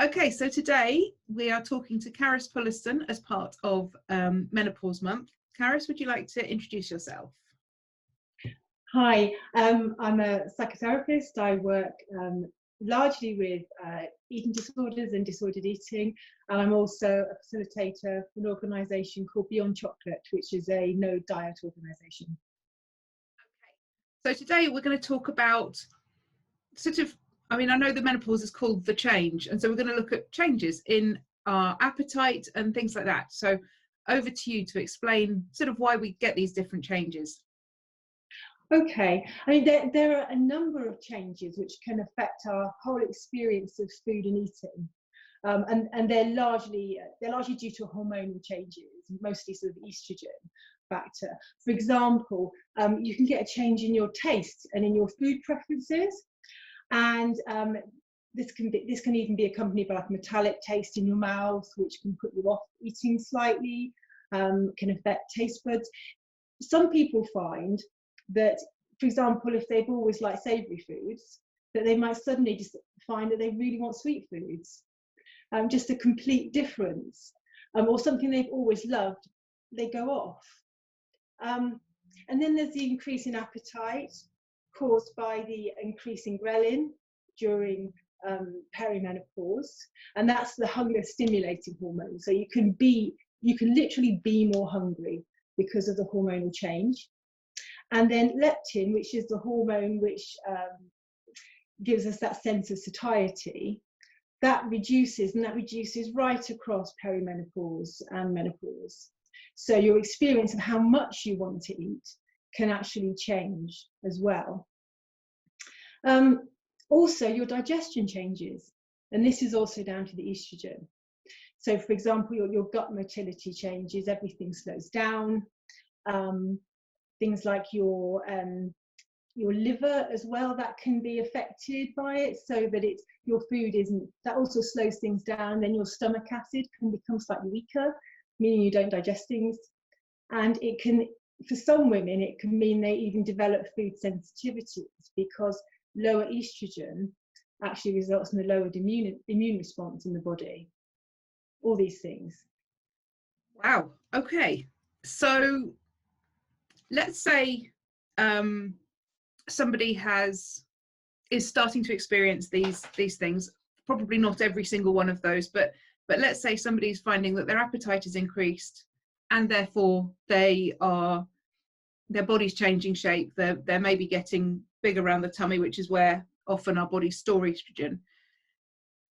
Okay, so today we are talking to Carys Puleston as part of Menopause Month. Carys, would you like to introduce yourself? Hi, I'm a psychotherapist. I work largely with eating disorders and disordered eating, and I'm also a facilitator for an organisation called Beyond Chocolate, which is a no diet organisation. Okay, so today we're going to talk about I know the menopause is called the change, and so we're going to look at changes in our appetite and things like that. So over to you to explain sort of why we get these different changes. Okay, I mean there are a number of changes which can affect our whole experience of food and eating, and they're largely due to hormonal changes, mostly sort of estrogen factor. For example, you can get a change in your taste and in your food preferences, and this can even be accompanied by like a metallic taste in your mouth, which can put you off eating slightly, can affect taste buds. Some people find that, for example, if they've always liked savoury foods, that they might suddenly just find that they really want sweet foods. Just a complete difference. Or something they've always loved, they go off. And then there's the increase in appetite caused by the increase in ghrelin during perimenopause, and that's the hunger stimulating hormone. So you can literally be more hungry because of the hormonal change. And then leptin, which is the hormone which gives us that sense of satiety, that reduces right across perimenopause and menopause. So your experience of how much you want to eat can actually change as well. Also, your digestion changes, and this is also down to the estrogen. So, for example, your gut motility changes, everything slows down. Things like your liver as well, that can be affected by it, so that your food isn't, that also slows things down. Then your stomach acid can become slightly weaker, meaning you don't digest things. And it can, for some women, it can mean they even develop food sensitivities, because lower estrogen actually results in a lowered immune response in the body. All these things. Wow. Okay. So let's say somebody is starting to experience these things. Probably not every single one of those, but let's say somebody's finding that their appetite is increased, and therefore their body's changing shape. They're maybe getting big around the tummy, which is where often our bodies store estrogen.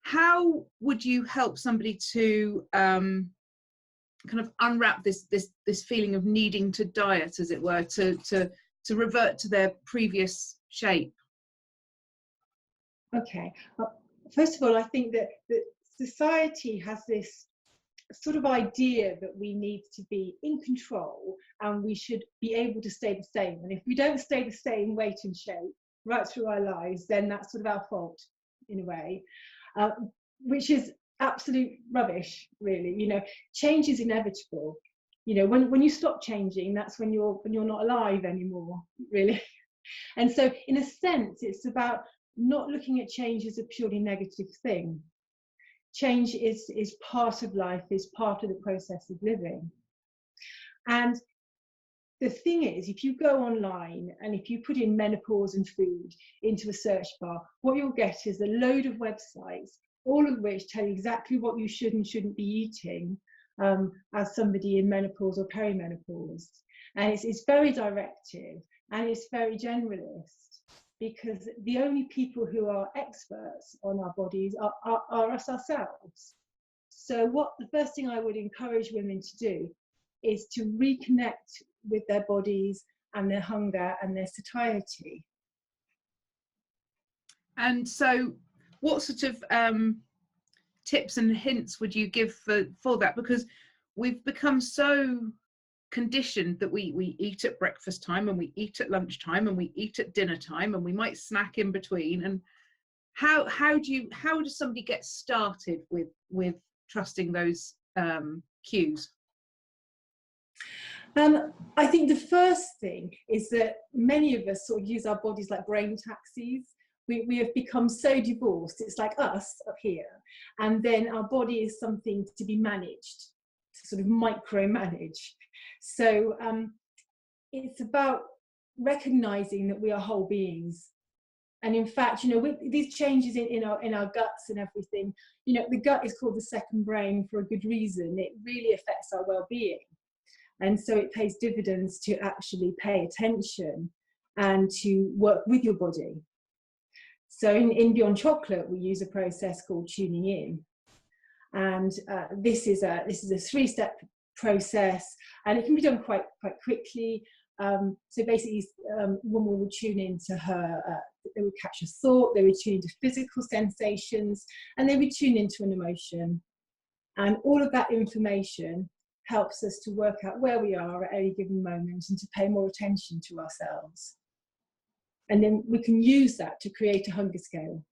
How would you help somebody to kind of unwrap this feeling of needing to diet, as it were, to revert to their previous shape? Okay, first of all, I think that society has this sort of idea that we need to be in control and we should be able to stay the same. And if we don't stay the same weight and shape right through our lives, then that's sort of our fault in a way, which is absolute rubbish, really. You know, change is inevitable. You know, when you stop changing, that's when you're not alive anymore, really. And so, in a sense, it's about not looking at change as a purely negative thing. Change is part of life, is part of the process of living. And the thing is, if you go online and if you put in menopause and food into a search bar, what you'll get is a load of websites, all of which tell you exactly what you should and shouldn't be eating as somebody in menopause or perimenopause. And it's very directive and it's very generalist, because the only people who are experts on our bodies are us ourselves. So the first thing I would encourage women to do is to reconnect with their bodies and their hunger and their satiety. And so what sort of tips and hints would you give for that? Because we've become so conditioned that we eat at breakfast time, and we eat at lunchtime, and we eat at dinner time, and we might snack in between. And how does somebody get started with trusting those cues? I think the first thing is that many of us sort of use our bodies like brain taxis. We have become so divorced. It's like us up here, and then our body is something to be managed, to sort of micromanage. So it's about recognizing that we are whole beings. And in fact, you know, with these changes in our guts and everything, you know, the gut is called the second brain for a good reason. It really affects our well-being. And so it pays dividends to actually pay attention and to work with your body. So in Beyond Chocolate, we use a process called tuning in. And this is a 3-step process, and it can be done quite quickly. So basically, women would tune into her, they would catch a thought, they would tune into physical sensations, and they would tune into an emotion. And all of that information helps us to work out where we are at any given moment and to pay more attention to ourselves. And then we can use that to create a hunger scale.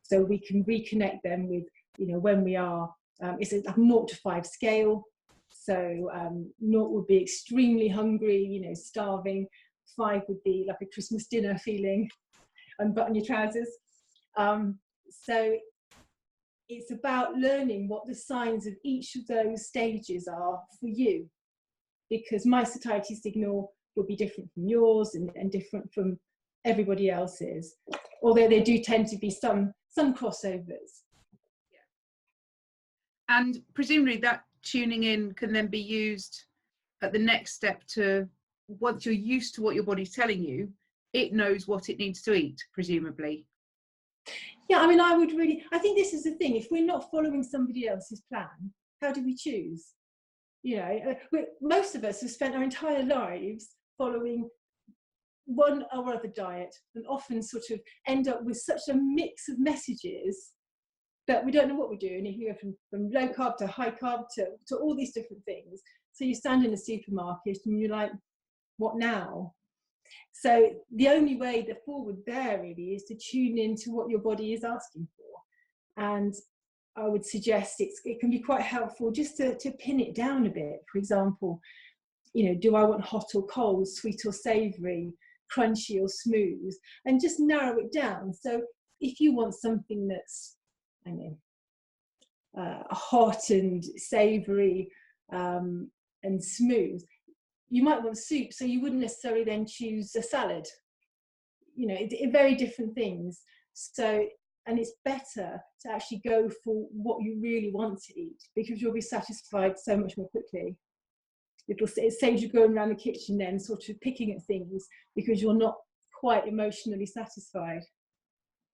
So we can reconnect them with, you know, when we are, it's a 0 to 5 scale. So 0 would be extremely hungry, you know, starving. 5 would be like a Christmas dinner feeling, unbutton your trousers. So it's about learning what the signs of each of those stages are for you, because my satiety signal will be different from yours and different from everybody else's, although there do tend to be some crossovers. And presumably that tuning in can then be used at the next step to, once you're used to what your body's telling you, it knows what it needs to eat, presumably. Yeah, I mean, I think this is the thing. If we're not following somebody else's plan, how do we choose? You know, most of us have spent our entire lives following one or other diet, and often sort of end up with such a mix of messages that we don't know what we're doing. If you go from low carb to high carb to all these different things. So you stand in a supermarket and you're like, what now? So the only way forward there really is to tune into what your body is asking for. And I would suggest it can be quite helpful just to pin it down a bit. For example, you know, do I want hot or cold, sweet or savoury, crunchy or smooth? And just narrow it down. So if you want something that's, I know, hot and savoury and smooth, you might want soup, so you wouldn't necessarily then choose a salad. You know, very different things. So, and it's better to actually go for what you really want to eat, because you'll be satisfied so much more quickly. It saves you going around the kitchen then sort of picking at things because you're not quite emotionally satisfied.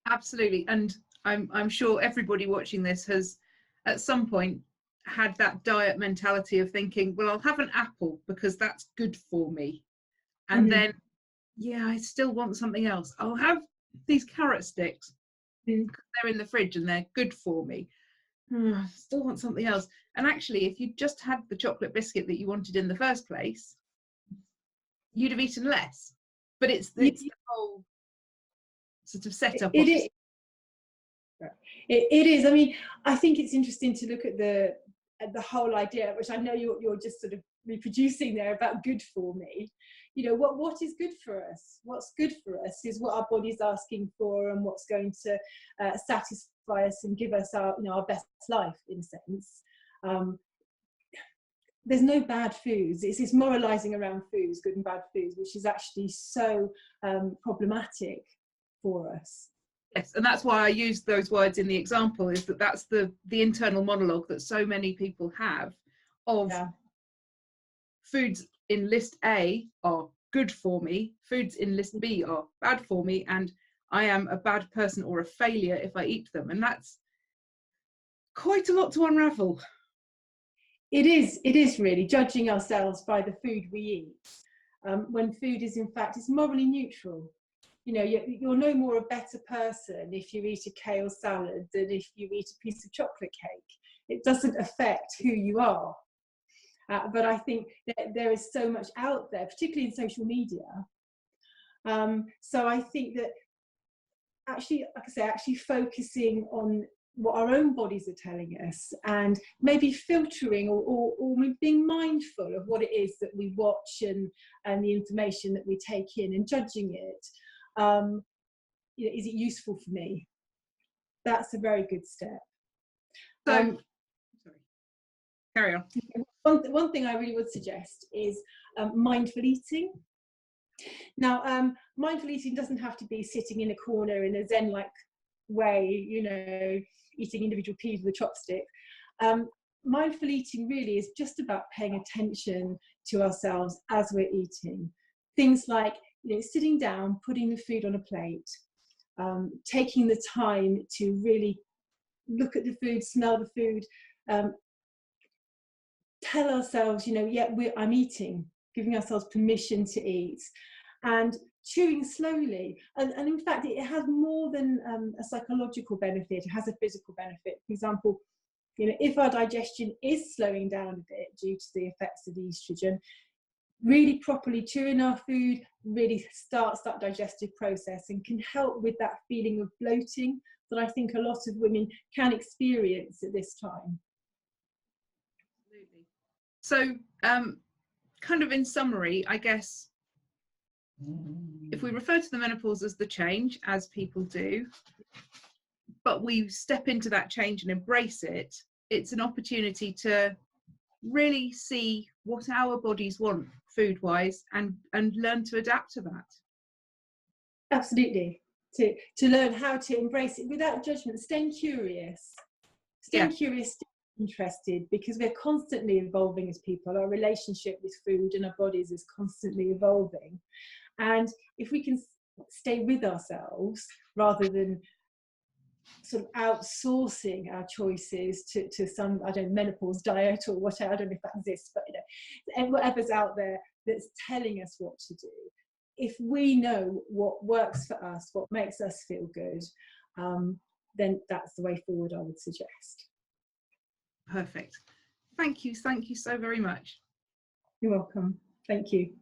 Absolutely. And I'm sure everybody watching this has at some point had that diet mentality of thinking, well, I'll have an apple because that's good for me. And then, yeah, I still want something else. I'll have these carrot sticks because they're in the fridge and they're good for me. I still want something else. And actually, if you just had the chocolate biscuit that you wanted in the first place, you'd have eaten less. But it's the whole sort of setup. It is. I mean, I think it's interesting to look at the whole idea, which I know you're just sort of reproducing there, about good for me. You know, what is good for us? What's good for us is what our body's asking for, and what's going to satisfy us and give us our best life, in a sense. There's no bad foods. It's moralizing around foods, good and bad foods, which is actually so problematic for us. Yes, and that's why I used those words in the example, is that's the internal monologue that so many people have of foods in list A are good for me, foods in list B are bad for me, and I am a bad person or a failure if I eat them. And that's quite a lot to unravel. It is really judging ourselves by the food we eat, when food is in fact, it's morally neutral. You know, you're no more a better person if you eat a kale salad than if you eat a piece of chocolate cake. It doesn't affect who you are. But I think that there is so much out there, particularly in social media. So I think that actually, like I say, actually focusing on what our own bodies are telling us, and maybe filtering or being mindful of what it is that we watch and the information that we take in, and judging it, is it useful for me? That's a very good step. So, sorry, carry on. One thing I really would suggest is mindful eating. Now, mindful eating doesn't have to be sitting in a corner in a Zen-like way, you know, eating individual peas with a chopstick. Mindful eating really is just about paying attention to ourselves as we're eating. Things like, you know, sitting down, putting the food on a plate, taking the time to really look at the food, smell the food, tell ourselves, you know, yeah, I'm eating, giving ourselves permission to eat, and chewing slowly. And in fact, it has more than a psychological benefit, it has a physical benefit. For example, you know, if our digestion is slowing down a bit due to the effects of the estrogen, really properly chewing our food really starts that digestive process and can help with that feeling of bloating that I think a lot of women can experience at this time. Absolutely. So, kind of in summary, I guess, if we refer to the menopause as the change, as people do, but we step into that change and embrace it, it's an opportunity to really see what our bodies want food-wise and learn to adapt to that. Absolutely. To learn how to embrace it without judgment, staying curious, curious, interested, because we're constantly evolving as people. Our relationship with food and our bodies is constantly evolving. And if we can stay with ourselves rather than sort of outsourcing our choices to some, I don't know, menopause diet or whatever, I don't know if that exists, but you know, and whatever's out there that's telling us what to do. If we know what works for us, what makes us feel good, then that's the way forward, I would suggest. Perfect. Thank you so very much. You're welcome. Thank you.